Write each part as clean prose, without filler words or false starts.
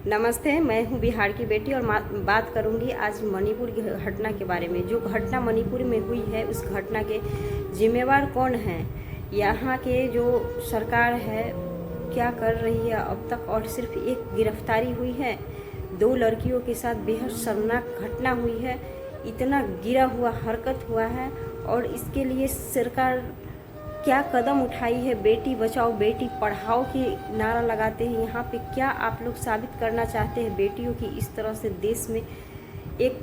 नमस्ते, मैं हूँ बिहार की बेटी और बात करूँगी आज मणिपुर की घटना के बारे में। जो घटना मणिपुर में हुई है उस घटना के जिम्मेवार कौन हैं, यहाँ के जो सरकार है क्या कर रही है अब तक। और सिर्फ एक गिरफ्तारी हुई है, 2 लड़कियों के साथ बेहद शर्मनाक घटना हुई है, इतना गिरा हुआ हरकत हुआ है। और इसके लिए सरकार क्या कदम उठाई है, बेटी बचाओ बेटी पढ़ाओ की नारा लगाते हैं। यहाँ पे क्या आप लोग साबित करना चाहते हैं बेटियों की इस तरह से देश में एक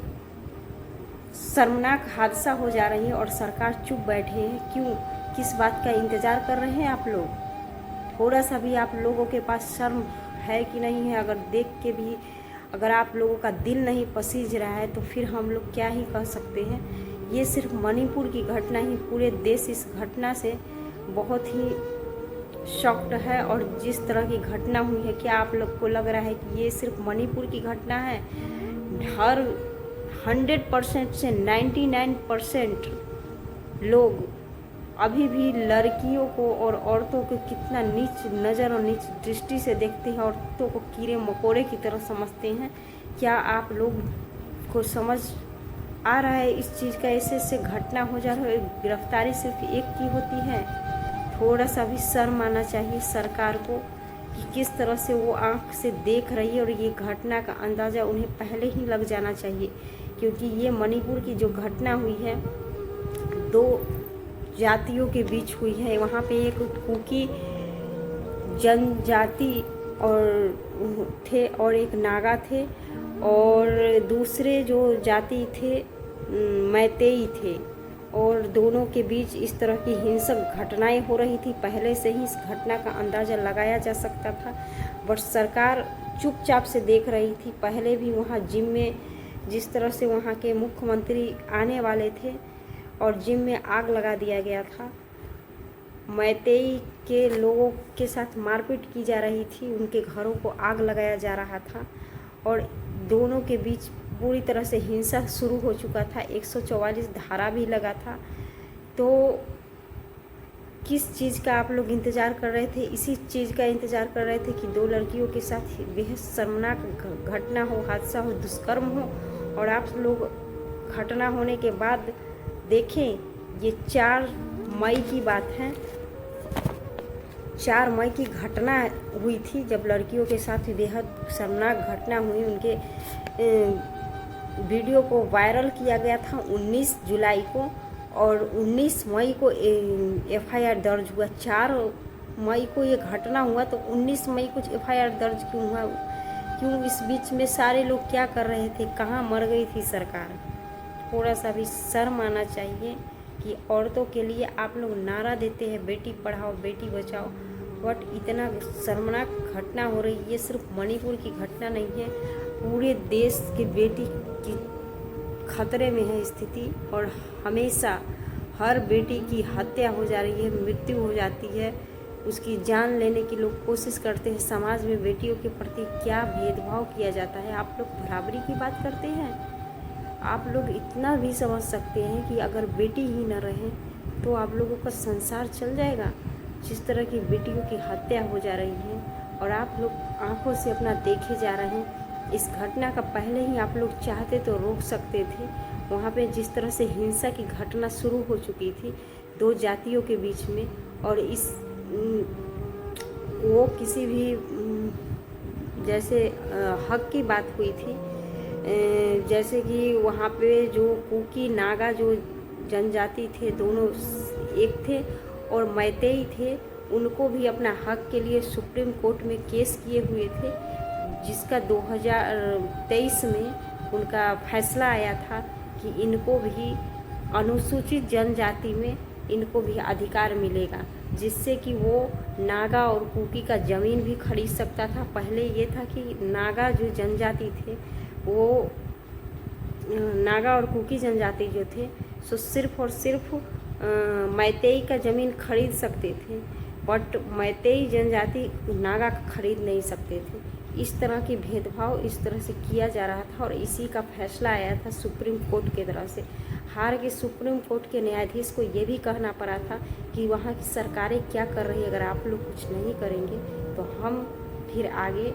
शर्मनाक हादसा हो जा रही है और सरकार चुप बैठे हैं क्यों? किस बात का इंतज़ार कर रहे हैं आप लोग? थोड़ा सा भी आप लोगों के पास शर्म है कि नहीं है? अगर देख के भी अगर आप लोगों का दिल नहीं पसीज रहा है तो फिर हम लोग क्या ही कह सकते हैं। ये सिर्फ मणिपुर की घटना ही, पूरे देश इस घटना से बहुत ही शॉक्ड है। और जिस तरह की घटना हुई है, क्या आप लोग को लग रहा है कि ये सिर्फ मणिपुर की घटना है? हर 100% से 99% लोग अभी भी लड़कियों को और औरतों को कितना नीच नज़र और नीच दृष्टि से देखते हैं, औरतों को कीड़े मकोड़े की तरह समझते हैं। क्या आप लोग को समझ आ रहा है इस चीज़ का? ऐसे घटना हो जा रहा है, गिरफ्तारी सिर्फ एक की होती है। थोड़ा सा भी शर्म आना चाहिए सरकार को कि किस तरह से वो आँख से देख रही है। और ये घटना का अंदाज़ा उन्हें पहले ही लग जाना चाहिए, क्योंकि ये मणिपुर की जो घटना हुई है 2 जातियों के बीच हुई है। वहाँ पे एक कुकी जनजाति और थे और एक नागा थे, और दूसरे जो जाति थे मैतेई थे। और दोनों के बीच इस तरह की हिंसक घटनाएं हो रही थी। पहले से ही इस घटना का अंदाज़ा लगाया जा सकता था, बट सरकार चुपचाप से देख रही थी। पहले भी वहाँ जिम में जिस तरह से वहाँ के मुख्यमंत्री आने वाले थे और जिम में आग लगा दिया गया था, मैतेई के लोगों के साथ मारपीट की जा रही थी, उनके घरों को आग लगाया जा रहा था और दोनों के बीच पूरी तरह से हिंसा शुरू हो चुका था। 144 धारा भी लगा था। तो किस चीज़ का आप लोग इंतज़ार कर रहे थे? इसी चीज़ का इंतज़ार कर रहे थे कि 2 लड़कियों के साथ बेहद शर्मनाक घटना हो, हादसा हो, दुष्कर्म हो। और आप लोग घटना होने के बाद देखें, ये 4 मई की बात है। 4 मई की घटना हुई थी जब लड़कियों के साथ बेहद शर्मनाक घटना हुई। उनके वीडियो को वायरल किया गया था 19 जुलाई को, और 19 मई को FIR दर्ज हुआ। 4 मई को ये घटना हुआ तो 19 मई को FIR दर्ज क्यों हुआ? क्यों? इस बीच में सारे लोग क्या कर रहे थे? कहाँ मर गई थी सरकार? थोड़ा सा भी शर्म आना चाहिए कि औरतों के लिए आप लोग नारा देते हैं बेटी पढ़ाओ बेटी बचाओ, बट इतना शर्मनाक घटना हो रही है। ये सिर्फ मणिपुर की घटना नहीं है, पूरे देश की बेटी की खतरे में है स्थिति। और हमेशा हर बेटी की हत्या हो जा रही है, मृत्यु हो जाती है, उसकी जान लेने की लोग कोशिश करते हैं। समाज में बेटियों के प्रति क्या भेदभाव किया जाता है? आप लोग बराबरी की बात करते हैं। आप लोग इतना भी समझ सकते हैं कि अगर बेटी ही न रहे तो आप लोगों का संसार चल जाएगा। जिस तरह की बेटियों की हत्या हो जा रही है और आप लोग आंखों से अपना देखे जा रहे हैं। इस घटना का पहले ही आप लोग चाहते तो रोक सकते थे। वहाँ पे जिस तरह से हिंसा की घटना शुरू हो चुकी थी 2 जातियों के बीच में, और वो किसी भी जैसे हक की बात हुई थी, जैसे कि वहाँ पे जो कुकी नागा जो जनजाति थे दोनों एक थे, और मैतेई थे, उनको भी अपना हक के लिए सुप्रीम कोर्ट में केस किए हुए थे, जिसका 2023 में उनका फैसला आया था कि इनको भी अनुसूचित जनजाति में इनको भी अधिकार मिलेगा, जिससे कि वो नागा और कुकी का ज़मीन भी खरीद सकता था। पहले ये था कि नागा जो जनजाति थे वो नागा और कुकी जनजाति जो थे सो सिर्फ और सिर्फ मैतेई का ज़मीन खरीद सकते थे, बट मैतेई जनजाति नागा का खरीद नहीं सकते थे। इस तरह की भेदभाव इस तरह से किया जा रहा था और इसी का फैसला आया था सुप्रीम कोर्ट की तरफ से। हार के सुप्रीम कोर्ट के न्यायाधीश को ये भी कहना पड़ा था कि वहाँ की सरकारें क्या कर रही है, अगर आप लोग कुछ नहीं करेंगे तो हम फिर आगे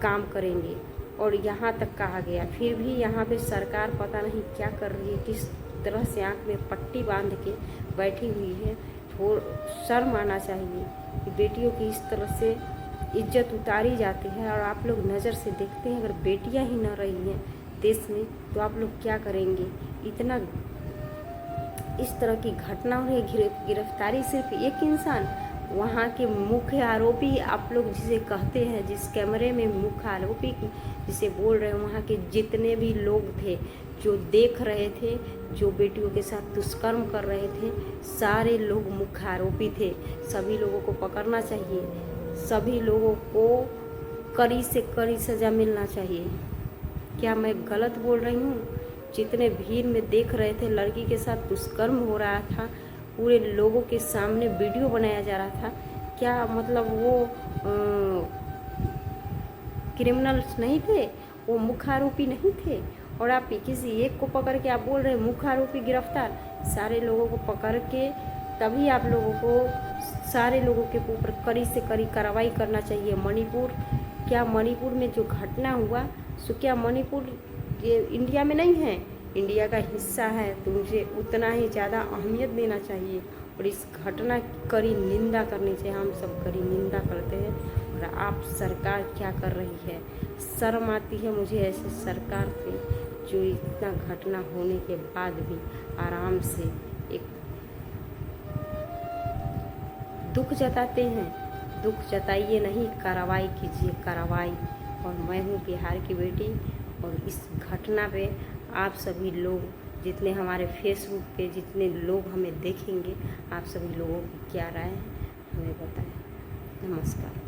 काम करेंगे। और यहाँ तक कहा गया, फिर भी यहाँ पे सरकार पता नहीं क्या कर रही है, किस तरह से आँख में पट्टी बांध के बैठी हुई है। थोड़ा शर्म आना चाहिए कि बेटियों की इस तरह से इज्जत उतारी जाती है। और आप लोग नज़र से देखते हैं, अगर बेटियां ही न रही हैं देश में तो आप लोग क्या करेंगे। इतना इस तरह की घटना हो रही है, गिरफ्तारी सिर्फ एक इंसान, वहाँ के मुख्य आरोपी आप लोग जिसे कहते हैं, जिस कैमरे में मुख्य आरोपी जिसे बोल रहे हैं, वहाँ के जितने भी लोग थे जो देख रहे थे, जो बेटियों के साथ दुष्कर्म कर रहे थे, सारे लोग मुख्य आरोपी थे। सभी लोगों को पकड़ना चाहिए, सभी लोगों को कड़ी से कड़ी सज़ा मिलना चाहिए। क्या मैं गलत बोल रही हूँ? जितने भीड़ में देख रहे थे, लड़की के साथ दुष्कर्म हो रहा था, पूरे लोगों के सामने वीडियो बनाया जा रहा था, क्या मतलब वो क्रिमिनल्स नहीं थे, वो मुख्य आरोपी नहीं थे? और आप किसी एक को पकड़ के आप बोल रहे हैं मुख्य आरोपी गिरफ्तार। सारे लोगों को पकड़ के तभी आप लोगों को सारे लोगों के ऊपर कड़ी से कड़ी कार्रवाई करना चाहिए। क्या मणिपुर में जो घटना हुआ, सो क्या मणिपुर ये इंडिया में नहीं है, इंडिया का हिस्सा है, तो मुझे उतना ही ज़्यादा अहमियत देना चाहिए और इस घटना की कड़ी निंदा करनी चाहिए। हम सब कड़ी निंदा करते हैं। और आप सरकार क्या कर रही है? शर्म आती है मुझे ऐसे सरकार पे, जो इतना घटना होने के बाद भी आराम से एक दुख जताते हैं। दुख जताइए नहीं, कार्रवाई कीजिए, कार्रवाई। और मैं हूँ बिहार की बेटी, और इस घटना पे आप सभी लोग जितने हमारे फेसबुक पे जितने लोग हमें देखेंगे, आप सभी लोगों की क्या राय है हमें बताएं। नमस्कार।